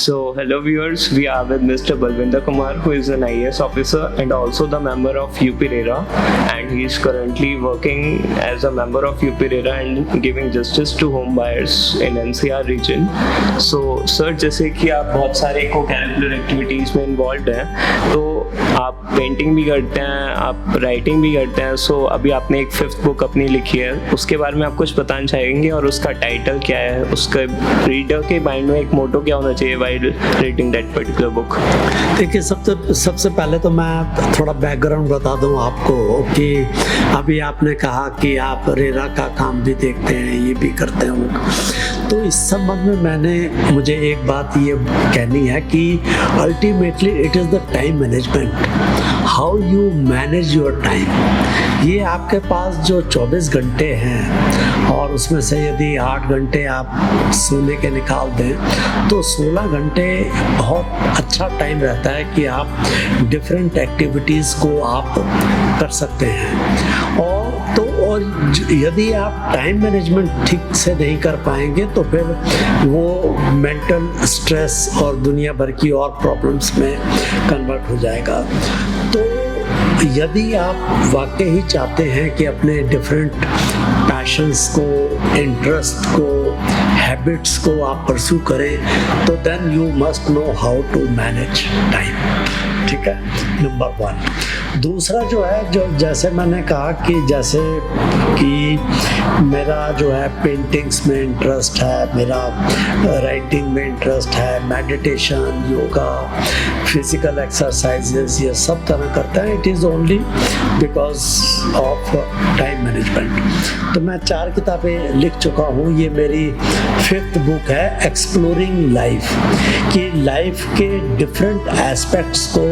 So, hello viewers, we are with Mr. Balvinder Kumar, who is an IAS officer and also the member of UP RERA, and he is currently working as a member of UP RERA and giving justice to home buyers in NCR region. So, sir, जैसे कि आप बहुत सारे co-curricular activities में involved हैं, तो आप painting भी करते हैं, आप राइटिंग भी करते हैं. सो अभी आपने एक 5th बुक अपनी लिखी है, उसके बारे में आप कुछ बताना चाहेंगे और उसका टाइटल क्या है, उसका रीडर के माइंड में एक मोटो क्या होना चाहिए while reading that particular book? देखिए, सबसे पहले तो मैं थोड़ा बैकग्राउंड बता दूं आपको कि अभी आपने कहा कि आप रेरा का काम भी देखते हैं, ये भी करते हैं. तो इस संबंध में मुझे एक बात ये कहनी है कि ultimately it is the time management, how you manage your time. ये आपके पास जो 24 घंटे हैं और उसमें से यदि 8 घंटे आप सोने के निकाल दें तो 16 घंटे बहुत अच्छा टाइम रहता है कि आप डिफरेंट एक्टिविटीज़ को आप कर सकते हैं. और यदि आप टाइम मैनेजमेंट ठीक से नहीं कर पाएंगे तो फिर वो मेंटल स्ट्रेस और दुनिया भर की और प्रॉब्लम्स में कन्वर्ट हो जाएगा. तो यदि आप वाकई ही चाहते हैं कि अपने डिफरेंट पैशंस को, इंटरेस्ट को, हैबिट्स को आप परस्यू करें, तो then you must know how to manage time. ठीक है, नंबर 1. दूसरा जो है, जो जैसे मैंने कहा कि मेरा जो है पेंटिंग्स में इंटरेस्ट है, मेरा राइटिंग में इंटरेस्ट है, मेडिटेशन, योगा, फिजिकल एक्सरसाइजेस, ये सब तरह करता है. It is only because of time management. तो मैं 4 किताबें लिख चुका हूँ. ये मेरी 5th बुक है, एक्सप्लोरिंग लाइफ, कि लाइफ के डिफरेंट एस्पेक्ट्स को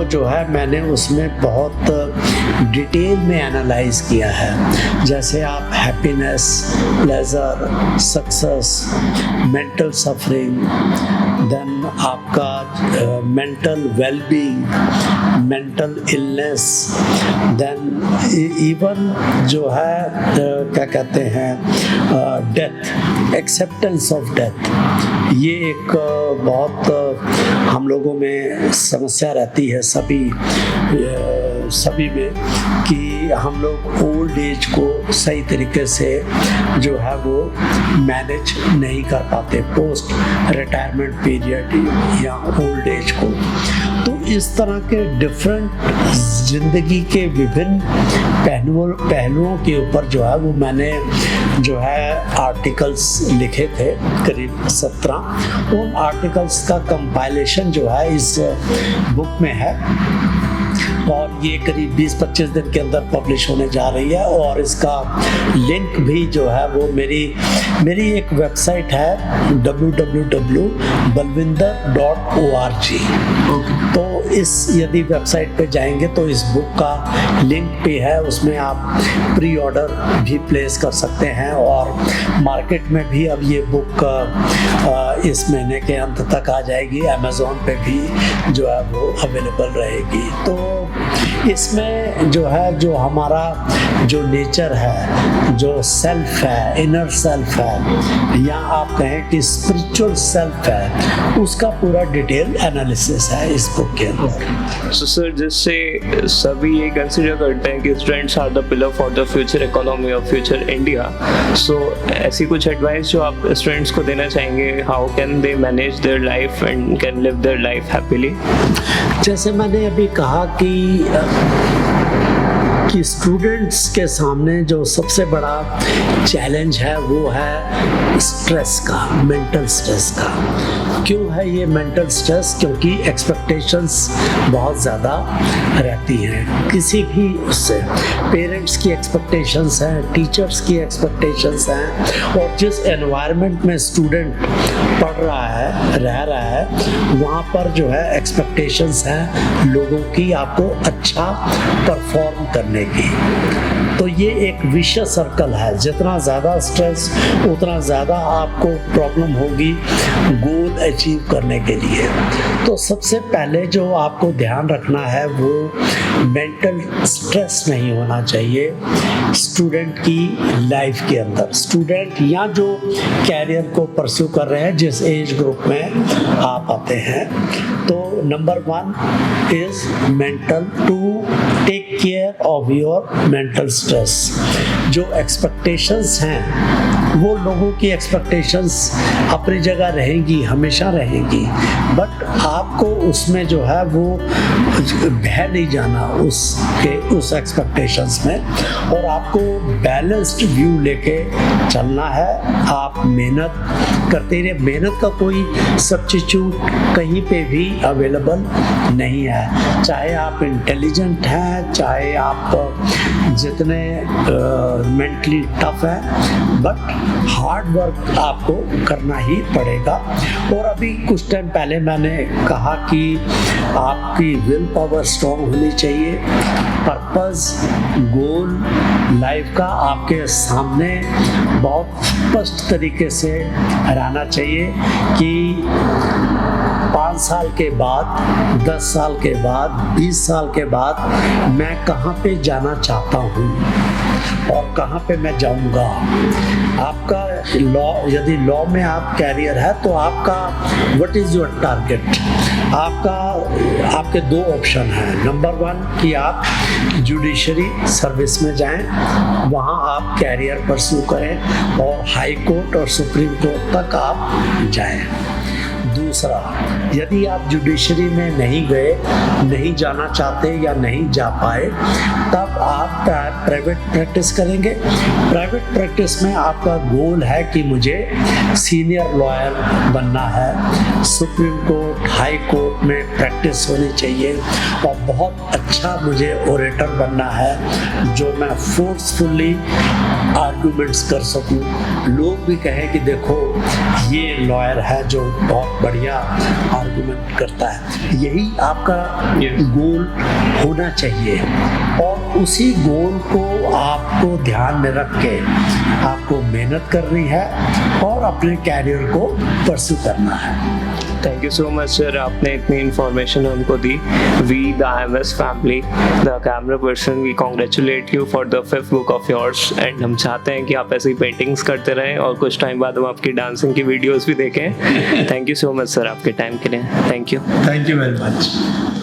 जो है मैंने उसमें बहुत डिटेल में एनालाइज किया है. जैसे आप happiness, pleasure, success, mental suffering, then आपका mental wellbeing, mental illness, then even जो है क्या कहते हैं डेथ, एक्सेप्टेंस ऑफ डेथ. ये एक बहुत हम लोगों में समस्या रहती है सभी में कि हम लोग ओल्ड एज को सही तरीके से जो है वो मैनेज नहीं कर पाते, पोस्ट रिटायरमेंट पीरियड या ओल्ड एज को. तो इस तरह के डिफरेंट जिंदगी के विभिन्न पहलुओं के ऊपर जो है वो मैंने जो है आर्टिकल्स लिखे थे, करीब 17. उन आर्टिकल्स का कंपाइलेशन जो है इस बुक में है और ये करीब 20-25 दिन के अंदर पब्लिश होने जा रही है. और इसका लिंक भी जो है वो मेरी एक वेबसाइट है www.balvinder.org. तो यदि वेबसाइट पे जाएंगे तो इस बुक का लिंक भी है, उसमें आप प्री ऑर्डर भी प्लेस कर सकते हैं. और मार्केट में भी अब ये बुक इस महीने के अंत तक आ जाएगी. अमेज़ॉन पे भी जो है वो अवेलेबल रहेगी. तो इसमें जो है, जो हमारा जो नेचर है, जो सेल्फ है, इनर सेल्फ है, या आप कहें कि स्पिरिचुअल सेल्फ है, उसका पूरा डिटेल एनालिसिस है इस बुक के अंदर. सो सर, जिससे सभी ये कंसिडर करते हैं कि students are the pillar for the future economy of future India. So ऐसी कुछ एडवाइस जो आप स्टूडेंट्स को देना चाहेंगे, how can they manage their life and can live their life happily? जैसे मैंने अभी कहा कि स्टूडेंट्स के सामने जो सबसे बड़ा चैलेंज है वो है स्ट्रेस का, मेंटल स्ट्रेस का. क्यों है ये मेंटल स्ट्रेस? क्योंकि एक्सपेक्टेशंस बहुत ज़्यादा रहती हैं किसी भी उससे. पेरेंट्स की एक्सपेक्टेशंस हैं, टीचर्स की एक्सपेक्टेशंस हैं, और जिस एनवायरनमेंट में स्टूडेंट पढ़ रहा है, रह रहा है, वहाँ पर जो है एक्सपेक्टेशंस हैं लोगों की, आपको अच्छा परफॉर्म करने की. तो ये एक विशेष सर्कल है, जितना ज़्यादा स्ट्रेस उतना ज़्यादा आपको प्रॉब्लम होगी गोल अचीव करने के लिए। तो सबसे पहले जो आपको ध्यान रखना है वो मेंटल स्ट्रेस नहीं होना चाहिए स्टूडेंट की लाइफ के अंदर। स्टूडेंट या जो कैरियर को परस्यू कर रहे हैं, जिस एज ग्रुप में आप आते हैं, तो number 1 is mental, to take care of your mental stress. जो एक्सपेक्टेशंस हैं वो लोगों की एक्सपेक्टेशंस अपनी जगह रहेंगी, हमेशा रहेंगी, बट आपको उसमें जो है वो बह नहीं जाना उस एक्सपेक्टेशंस में, और आपको बैलेंस्ड व्यू लेके चलना है। आप मेहनत करते रहिए, मेहनत का कोई सब्स्टिट्यूट कहीं पे भी अवेलेबल नहीं है, चाहे आप इंटेलिजेंट हैं, चाहे आप जितने मेंटली टफ है, बट हार्ड वर्क आपको करना ही पड़ेगा। और अभी कुछ टाइम पहले मैंने कहा कि आपकी विल पावर स्ट्रॉन्ग होनी चाहिए, पर्पस, गोल लाइफ का आपके सामने बहुत स्पष्ट तरीके से रहना चाहिए कि 5 साल के बाद, 10 साल के बाद, 20 साल के बाद मैं कहाँ पे जाना चाहता हूँ और कहाँ पे मैं जाऊँगा। आपका लॉ, यदि लॉ में आप कैरियर है तो आपका व्हाट इज़ योर टारगेट। आपके 2 ऑप्शन हैं। नंबर 1 कि आप जुडिशरी सर्विस में जाएं, वहाँ आप कैरियर परस्यू करें और हाई कोर्ट और सुप्रीम कोर्ट तक आप जाएं। दूसरा, यदि आप जुडिशरी में नहीं गए, नहीं जाना चाहते या नहीं जा पाए, तब आप प्राइवेट प्रैक्टिस करेंगे। प्राइवेट प्रैक्टिस में आपका गोल है कि मुझे सीनियर लॉयर बनना है, सुप्रीम कोर्ट, हाई कोर्ट में प्रैक्टिस होनी चाहिए, और बहुत अच्छा मुझे ओरेटर बनना है जो मैं फोर्सफुली आर्गुमेंट्स कर सकूं, लोग भी कहें कि देखो ये लॉयर है जो बहुत बढ़िया आर्गुमेंट करता है। यही आपका गोल होना चाहिए, और उसी गोल को आपको ध्यान में रख के आपको मेहनत करनी है और अपने कैरियर को परस्यू करना है। Thank you so much sir, आपने इतनी इन्फॉर्मेशन हमको दी। We the IMS family, the camera person, we congratulate you for the 5th book of yours, and हम चाहते हैं कि आप ऐसी पेंटिंग्स करते रहें और कुछ टाइम बाद हम आपकी डांसिंग की वीडियोस भी देखें। Thank you so much sir आपके टाइम के लिए। Thank you. Thank you very much.